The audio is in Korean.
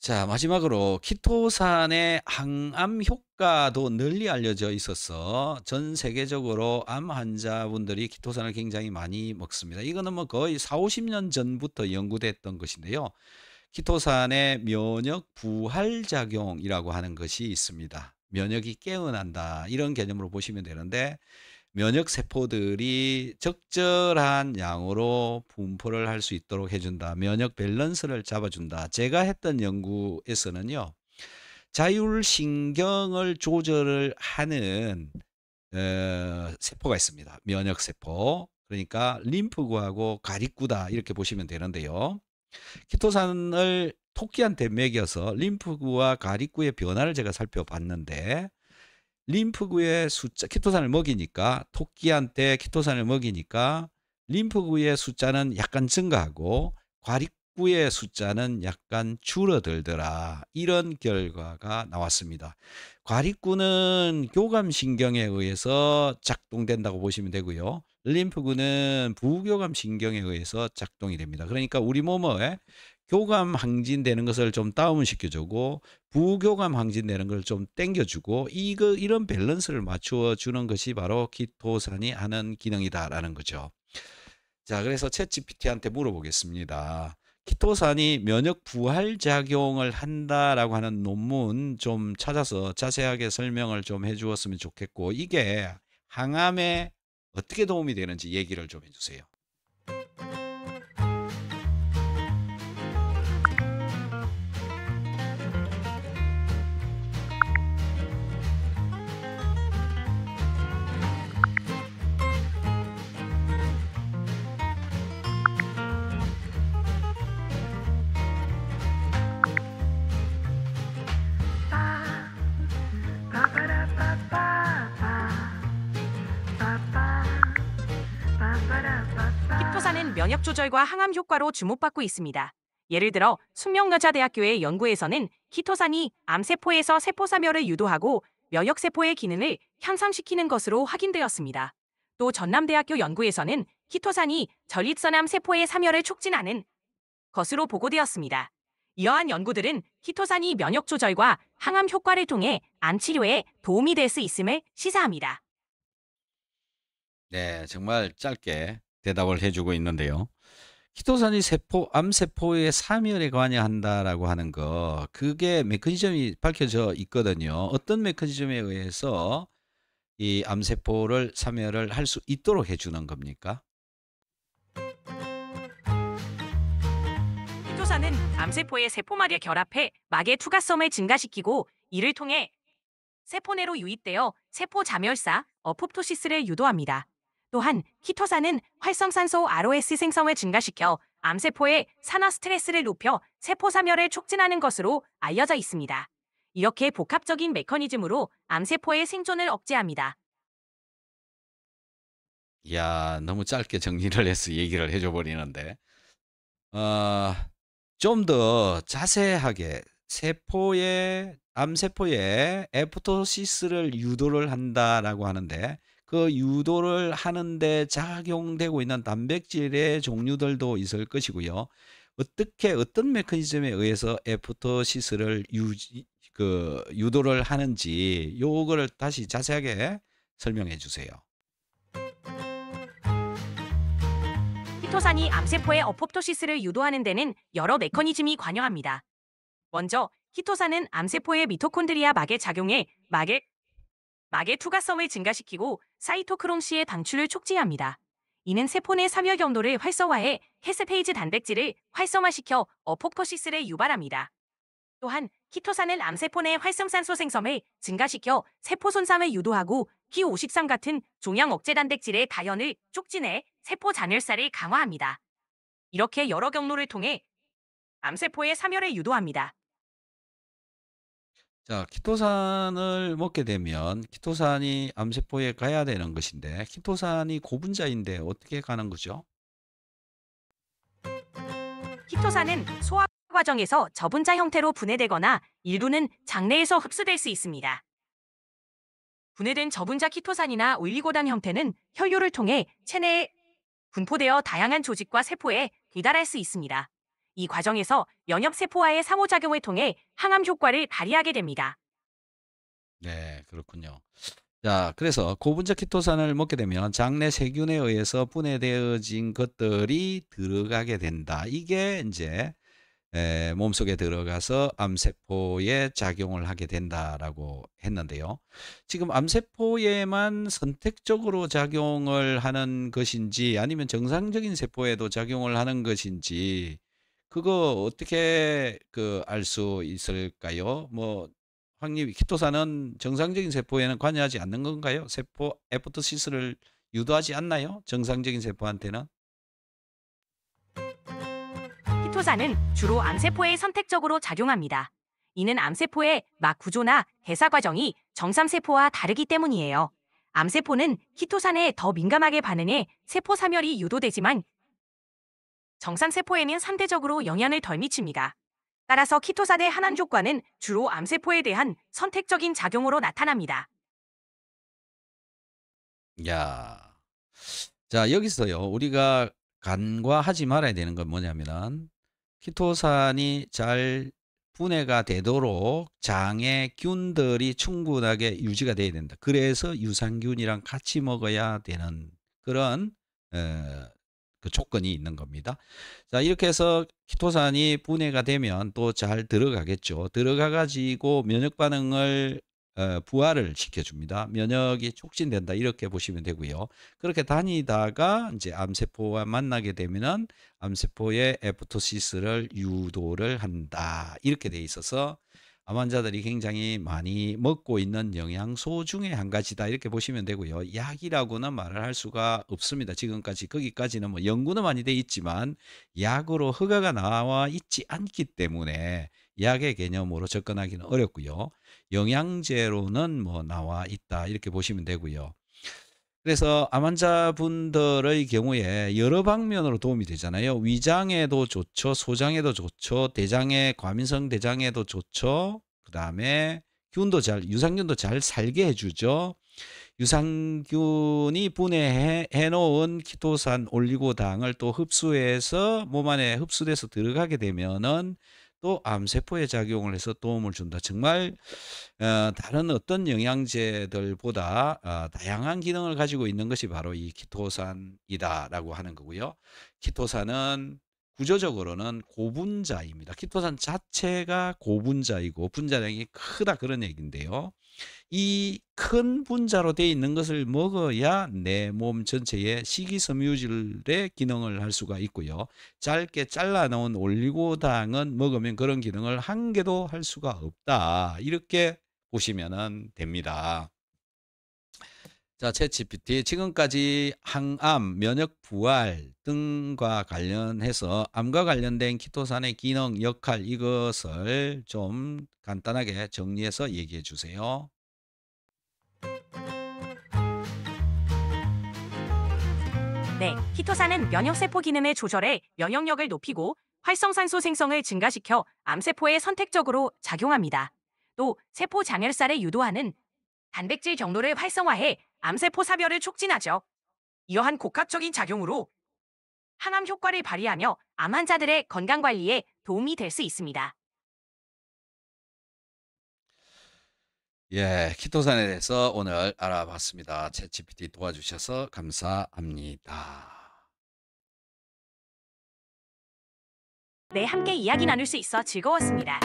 자, 마지막으로 키토산의 항암 효과도 널리 알려져 있어서 전 세계적으로 암 환자분들이 키토산을 굉장히 많이 먹습니다. 이거는 뭐 거의 4-50년 전부터 연구됐던 것인데요. 키토산의 면역 부활 작용이라고 하는 것이 있습니다. 면역이 깨어난다. 이런 개념으로 보시면 되는데 면역 세포들이 적절한 양으로 분포를 할 수 있도록 해 준다. 면역 밸런스를 잡아 준다. 제가 했던 연구에서는요. 자율신경을 조절을 하는 세포가 있습니다. 면역 세포. 그러니까 림프구하고 가립구다 이렇게 보시면 되는데요. 키토산을 토끼한테 먹여서 림프구와 가립구의 변화를 제가 살펴봤는데 림프구의 숫자 키토산을 먹이니까 토끼한테 키토산을 먹이니까 림프구의 숫자는 약간 증가하고 과립구의 숫자는 약간 줄어들더라. 이런 결과가 나왔습니다. 과립구는 교감신경에 의해서 작동된다고 보시면 되고요. 림프구는 부교감신경에 의해서 작동이 됩니다. 그러니까 우리 몸에 교감 항진되는 것을 좀 다운을 시켜주고 부교감 항진되는 걸 좀 땡겨 주고 이런 밸런스를 맞추어 주는 것이 바로 키토산이 하는 기능이다라는 거죠. 자, 그래서 챗GPT한테 물어보겠습니다. 키토산이 면역 부활 작용을 한다라고 하는 논문 좀 찾아서 자세하게 설명을 좀 해 주었으면 좋겠고 이게 항암에 어떻게 도움이 되는지 얘기를 좀 해 주세요. 키토산은 면역 조절과 항암 효과로 주목받고 있습니다. 예를 들어 숙명여자대학교의 연구에서는 키토산이 암세포에서 세포사멸을 유도하고 면역세포의 기능을 향상시키는 것으로 확인되었습니다. 또 전남대학교 연구에서는 키토산이 전립선암 세포의 사멸을 촉진하는 것으로 보고되었습니다. 이러한 연구들은 키토산이 면역 조절과 항암 효과를 통해 암 치료에 도움이 될 수 있음을 시사합니다. 네, 정말 짧게 대답을 해 주고 있는데요. 키토산이 암세포의 사멸에 관여한다라고 하는 거, 그게 메커니즘이 밝혀져 있거든요. 어떤 메커니즘에 의해서 이 암세포를 사멸을 할 수 있도록 해 주는 겁니까? 키토산은 암세포의 세포막에 결합해 막의 투과성을 증가시키고 이를 통해 세포 내로 유입되어 세포 자멸사, 어포프토시스를 유도합니다. 또한 키토산은 활성산소 ROS 생성을 증가시켜 암세포의 산화 스트레스를 높여 세포 사멸을 촉진하는 것으로 알려져 있습니다. 이렇게 복합적인 메커니즘으로 암세포의 생존을 억제합니다. 이야, 너무 짧게 정리를 해서 얘기를 해줘 버리는데. 어, 좀 더 자세하게 암세포에 에포토시스를 유도를 한다라고 하는데 그 유도를 하는데 작용되고 있는 단백질의 종류들도 있을 것이고요. 어떤 메커니즘에 의해서 에포토시스를 유도를 하는지 요거를 다시 자세하게 설명해 주세요. 키토산이 암세포의 어포프토시스를 유도하는 데는 여러 메커니즘이 관여합니다. 먼저 키토산은 암세포의 미토콘드리아 막에 작용해 막의 투과성을 증가시키고 사이토크롬C의 방출을 촉진합니다. 이는 세포 내 삼열 경로를 활성화해 캐스페이즈 단백질을 활성화시켜 어포프토시스를 유발합니다. 또한 키토산은 암세포 내 활성산소 생성을 증가시켜 세포 손상을 유도하고 P53 같은 종양 억제 단백질의 다연을 촉진해 세포 잔혈사를 강화합니다. 이렇게 여러 경로를 통해 암세포의 사멸을 유도합니다. 자, 키토산을 먹게 되면 키토산이 암세포에 가야 되는 것인데 키토산이 고분자인데 어떻게 가는 거죠? 키토산은 소화 과정에서 저분자 형태로 분해되거나 일부는 장내에서 흡수될 수 있습니다. 분해된 저분자 키토산이나 올리고당 형태는 혈류를 통해 체내에 분포되어 다양한 조직과 세포에 배달할 수 있습니다. 이 과정에서 면역세포와의 상호작용을 통해 항암 효과를 발휘하게 됩니다. 네, 그렇군요. 자, 그래서 고분자 키토산을 먹게 되면 장내 세균에 의해서 분해되어진 것들이 들어가게 된다. 이게 이제 몸속에 들어가서 암세포에 작용을 하게 된다라고 했는데요. 지금 암세포에만 선택적으로 작용을 하는 것인지 아니면 정상적인 세포에도 작용을 하는 것인지 그거 어떻게 알 수 있을까요? 뭐 확립 키토산은 정상적인 세포에는 관여하지 않는 건가요? 세포 에포토시스를 유도하지 않나요? 정상적인 세포한테는? 키토산은 주로 암세포에 선택적으로 작용합니다. 이는 암세포의 막 구조나 대사 과정이 정상세포와 다르기 때문이에요. 암세포는 키토산에 더 민감하게 반응해 세포 사멸이 유도되지만 정상세포에는 상대적으로 영향을 덜 미칩니다. 따라서 키토산의 항암 효과는 주로 암세포에 대한 선택적인 작용으로 나타납니다. 야. 자, 여기서요. 우리가 간과하지 말아야 되는 건 뭐냐면은 키토산이 잘 분해가 되도록 장의 균들이 충분하게 유지가 돼야 된다. 그래서 유산균이랑 같이 먹어야 되는 그런 어 조건이 있는 겁니다. 자, 이렇게 해서 키토산이 분해가 되면 또 잘 들어가겠죠. 들어가 가지고 면역 반응을 부활을 시켜줍니다. 면역이 촉진된다 이렇게 보시면 되고요. 그렇게 다니다가 이제 암세포와 만나게 되면은 암세포의 에포토시스를 유도를 한다. 이렇게 돼 있어서 암 환자들이 굉장히 많이 먹고 있는 영양소 중에 한 가지다. 이렇게 보시면 되고요. 약이라고는 말을 할 수가 없습니다. 지금까지 거기까지는 뭐 연구는 많이 돼 있지만 약으로 허가가 나와 있지 않기 때문에 약의 개념으로 접근하기는 어렵고요. 영양제로는 뭐 나와 있다. 이렇게 보시면 되고요. 그래서 암 환자분들의 경우에 여러 방면으로 도움이 되잖아요. 위장에도 좋죠. 소장에도 좋죠. 대장에 과민성 대장에도 좋죠. 그다음에 균도 유산균도 잘 살게 해 주죠. 유산균이 분해해 놓은 키토산 올리고당을 또 흡수해서 몸 안에 흡수돼서 들어가게 되면은 또 암세포에 작용을 해서 도움을 준다. 정말 다른 어떤 영양제들보다 다양한 기능을 가지고 있는 것이 바로 이 키토산이다라고 하는 거고요. 키토산은 구조적으로는 고분자입니다. 키토산 자체가 고분자이고 분자량이 크다 그런 얘기인데요. 이 큰 분자로 되어 있는 것을 먹어야 내 몸 전체에 식이섬유질의 기능을 할 수가 있고요. 짧게 잘라 놓은 올리고당은 먹으면 그런 기능을 한 개도 할 수가 없다. 이렇게 보시면 됩니다. 자, 챗GPT 지금까지 항암, 면역 부활 등과 관련해서 암과 관련된 키토산의 기능, 역할 이것을 좀 간단하게 정리해서 얘기해 주세요. 네, 키토산은 면역세포 기능을 조절해 면역력을 높이고 활성산소 생성을 증가시켜 암세포에 선택적으로 작용합니다. 또 세포 장혈사를 유도하는 단백질 경로를 활성화해 암세포 사별을 촉진하죠. 이러한 복합적인 작용으로 항암 효과를 발휘하며 암 환자들의 건강 관리에 도움이 될 수 있습니다. 예, 키토산에 대해서 오늘 알아봤습니다. 챗GPT 도와주셔서 감사합니다. 네, 함께 이야기 나눌 수 있어 즐거웠습니다.